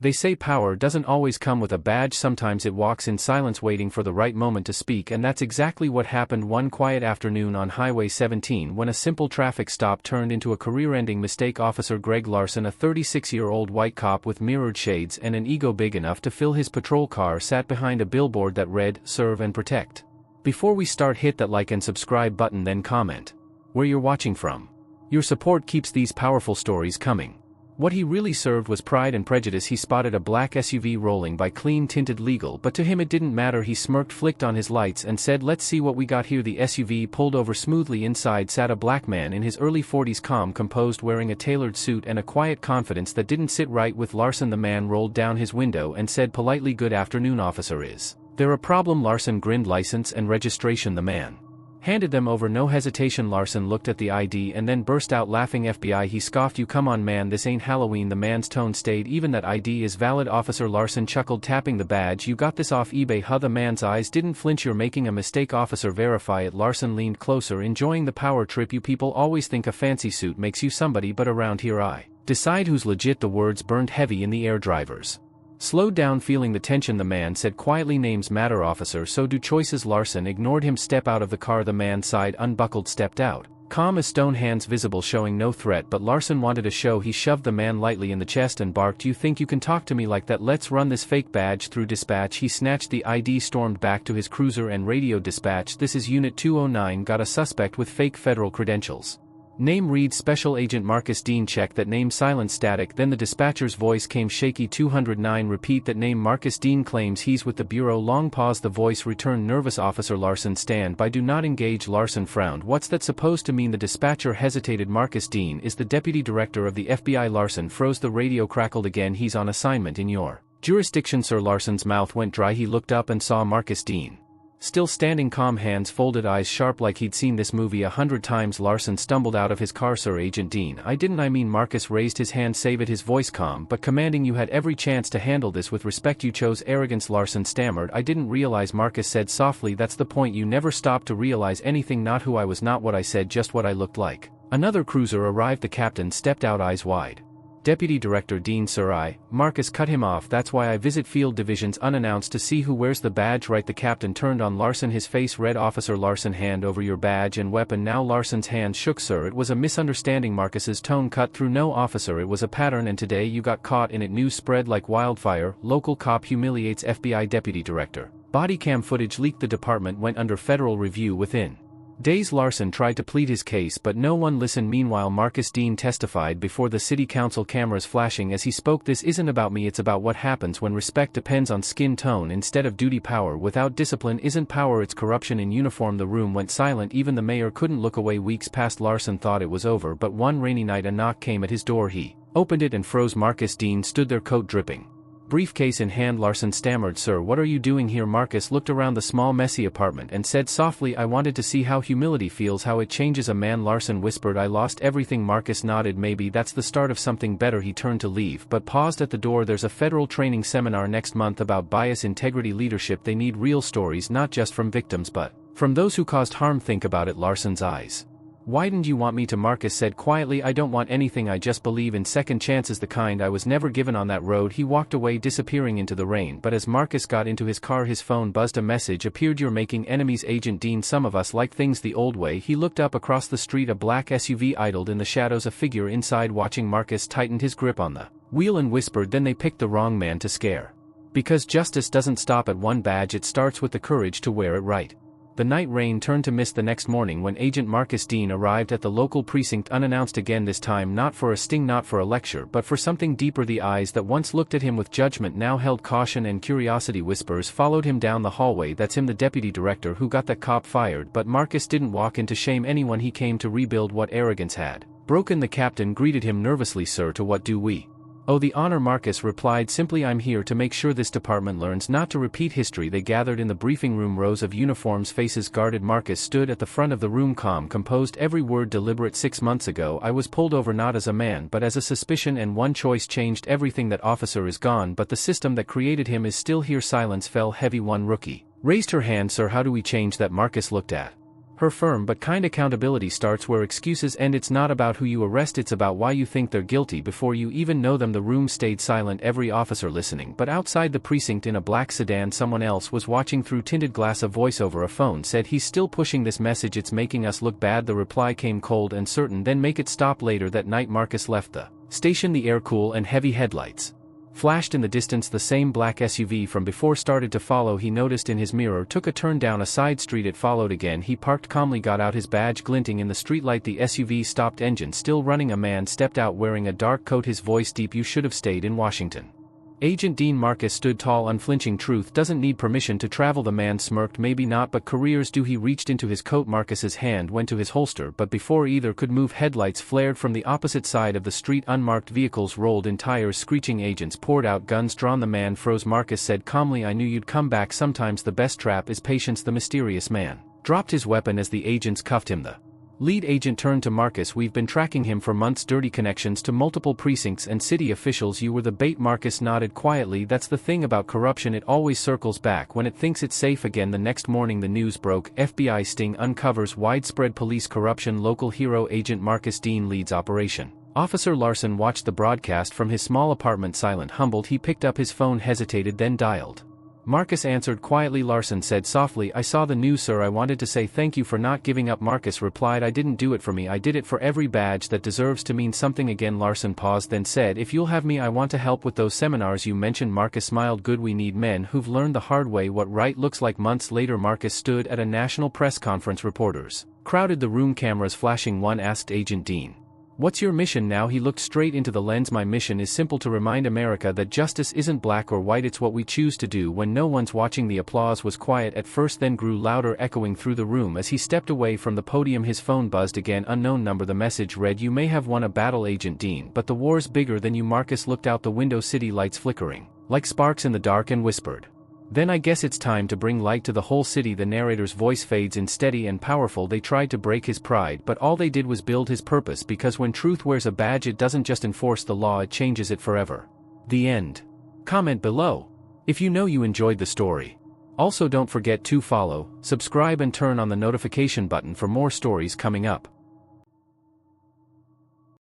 They say power doesn't always come with a badge, sometimes it walks in silence waiting for the right moment to speak, and that's exactly what happened one quiet afternoon on Highway 17 when a simple traffic stop turned into a career-ending mistake. Officer Greg Larson, a 36-year-old white cop with mirrored shades and an ego big enough to fill his patrol car, sat behind a billboard that read, "Serve and Protect." Before we start, hit that like and subscribe button, then comment where you're watching from. Your support keeps these powerful stories coming. What he really served was Pride and Prejudice. He spotted a black SUV rolling by, clean tinted legal, but to him it didn't matter. He smirked, flicked on his lights and said, "Let's see what we got here." The SUV pulled over smoothly. Inside sat a black man in his early 40s, calm, composed, wearing a tailored suit and a quiet confidence that didn't sit right with Larson. The man rolled down his window and said politely, "Good afternoon, officer. Is there a problem?" Larson grinned. "License and registration." The man handed them over, no hesitation. Larson looked at the ID and then burst out laughing. "FBI," he scoffed. "You come on, man, this ain't Halloween." The man's tone stayed even. "That ID is valid, officer." Larson chuckled, tapping the badge. "You got this off eBay, huh?" The man's eyes didn't flinch. "You're making a mistake, officer. Verify it." Larson leaned closer, enjoying the power trip. "You people always think a fancy suit makes you somebody, but around here I decide who's legit." The words burned heavy in the air. Drivers slowed down, feeling the tension. The man said quietly, "Names matter, officer, so do choices." Larson ignored him. "Step out of the car." The man sighed, unbuckled, stepped out, calm as stone, hands visible, showing no threat, but Larson wanted a show. He shoved the man lightly in the chest and barked, "You think you can talk to me like that? Let's run this fake badge through dispatch." He snatched the ID, stormed back to his cruiser and radioed, "Dispatch, this is Unit 209, got a suspect with fake federal credentials. Name reads Special Agent Marcus Dean." "Check that name." Silent, static. Then the dispatcher's voice came shaky, "209, repeat that name." "Marcus Dean claims he's with the Bureau." Long pause. The voice returned, nervous. "Officer Larson, stand by, do not engage." Larson frowned. "What's that supposed to mean?" The dispatcher hesitated. "Marcus Dean is the deputy director of the FBI." Larson froze. The radio crackled again. "He's on assignment in your jurisdiction, sir." Larson's mouth went dry. He looked up and saw Marcus Dean still standing, calm, hands folded, eyes sharp, like he'd seen this movie 100 times. Larson stumbled out of his car. "Sir, Agent Dean, I mean." Marcus raised his hand. "Save it." His voice calm but commanding. "You had every chance to handle this with respect. You chose arrogance." Larson stammered. "I didn't realize." Marcus said softly, "That's the point. You never stopped to realize anything. Not who I was, not what I said, just what I looked like." Another cruiser arrived. The captain stepped out, eyes wide. "Deputy Director Dean, sir, Marcus cut him off. "That's why I visit field divisions unannounced, to see who wears the badge, right?" The captain turned on Larson, his face red. "Officer Larson, hand over your badge and weapon now." Larson's hand shook. "Sir, it was a misunderstanding." Marcus's tone cut through. "No, officer, it was a pattern, and today you got caught in it." News spread like wildfire. "Local cop humiliates FBI deputy director." Body cam footage leaked. The department went under federal review within days. Larson tried to plead his case, but no one listened. Meanwhile, Marcus Dean testified before the city council, cameras flashing as he spoke. "This isn't about me, it's about what happens when respect depends on skin tone instead of duty. Power without discipline isn't power, it's corruption in uniform." The room went silent. Even the mayor couldn't look away. Weeks passed. Larson thought it was over, but one rainy night a knock came at his door. He opened it and froze. Marcus Dean stood there, coat dripping, briefcase in hand. Larson stammered, "Sir, what are you doing here?" Marcus looked around the small, messy apartment and said softly, "I wanted to see how humility feels, how it changes a man." Larson whispered, "I lost everything." Marcus nodded. "Maybe that's the start of something better." He turned to leave, but paused at the door. "There's a federal training seminar next month about bias, integrity, leadership. They need real stories, not just from victims but from those who caused harm. Think about it." Larson's eyes widened. "You want me to?" Marcus said quietly. "I don't want anything, I just believe in second chances, the kind I was never given on that road." He walked away, disappearing into the rain, but as Marcus got into his car his phone buzzed. A message appeared. "You're making enemies, Agent Dean. Some of us like things the old way." He looked up. Across the street a black SUV idled in the shadows, a figure inside watching. Marcus tightened his grip on the wheel and whispered, "Then they picked the wrong man to scare. Because justice doesn't stop at one badge, it starts with the courage to wear it right." The night rain turned to mist the next morning when Agent Marcus Dean arrived at the local precinct, unannounced again, this time not for a sting, not for a lecture, but for something deeper. The eyes that once looked at him with judgment now held caution and curiosity. Whispers followed him down the hallway. "That's him, the deputy director who got that cop fired." But Marcus didn't walk in to shame anyone. He came to rebuild what arrogance had broken. The captain greeted him nervously. "Sir, to what do we "Oh, the honor," Marcus replied simply. "I'm here to make sure this department learns not to repeat history." They gathered in the briefing room, rows of uniforms, faces guarded. Marcus stood at the front of the room, calm, composed, every word deliberate. "6 months ago I was pulled over not as a man but as a suspicion, and one choice changed everything. That officer is gone, but the system that created him is still here." Silence fell heavy. One rookie raised her hand. "Sir, how do we change that?" Marcus looked at Her firm but kind accountability starts where excuses end. It's not about who you arrest, it's about why you think they're guilty before you even know them. The room stayed silent, every officer listening, but outside the precinct in a black sedan someone else was watching through tinted glass. A voice over a phone said, "He's still pushing this message, it's making us look bad." The reply came cold and certain, "Then make it stop." Later that night Marcus left the station. The air cool and heavy headlights flashed in the distance. The same black SUV from before started to follow. He noticed in his mirror, took a turn down a side street. It followed again. He parked calmly, got out, his badge glinting in the streetlight. The SUV stopped, engine still running. A man stepped out wearing a dark coat, his voice deep. "You should have stayed in Washington." Agent Dean. Marcus stood tall, unflinching. "Truth doesn't need permission to travel." The man smirked. "Maybe not, but careers do." He reached into his coat. Marcus's hand went to his holster, but before either could move, headlights flared from the opposite side of the street. Unmarked vehicles rolled in, tires screeching. Agents poured out, guns drawn. The man froze. Marcus said calmly, "I knew you'd come back. Sometimes the best trap is patience." The mysterious man dropped his weapon as the agents cuffed him. The lead agent turned to Marcus. "We've been tracking him for months, dirty connections to multiple precincts and city officials. You were the bait." Marcus nodded quietly. "That's the thing about corruption, it always circles back when it thinks it's safe again." The next morning the news broke. FBI sting uncovers widespread police corruption. Local hero agent Marcus Dean leads operation. Officer Larson watched the broadcast from his small apartment, silent, humbled. He picked up his phone, hesitated, then dialed. Marcus answered quietly. Larson said softly, "I saw the news, sir. I wanted to say thank you for not giving up." Marcus replied, "I didn't do it for me, I did it for every badge that deserves to mean something again." Larson paused, then said, "If you'll have me, I want to help with those seminars you mentioned." Marcus smiled. "Good, we need men who've learned the hard way what right looks like." Months later Marcus stood at a national press conference. Reporters crowded the room, cameras flashing. One asked Agent Dean, "What's your mission now?" He looked straight into the lens. "My mission is simple, to remind America that justice isn't black or white, it's what we choose to do when no one's watching." The applause was quiet at first, then grew louder, echoing through the room. As he stepped away from the podium his phone buzzed again. Unknown number. The message read, "You may have won a battle, Agent Dean, but the war's bigger than you." Marcus looked out the window, city lights flickering like sparks in the dark, and whispered, "Then I guess it's time to bring light to the whole city." The narrator's voice fades in, steady and powerful. "They tried to break his pride, but all they did was build his purpose, because when truth wears a badge, it doesn't just enforce the law, it changes it forever." The end. Comment below if you know you enjoyed the story. Also don't forget to follow, subscribe and turn on the notification button for more stories coming up.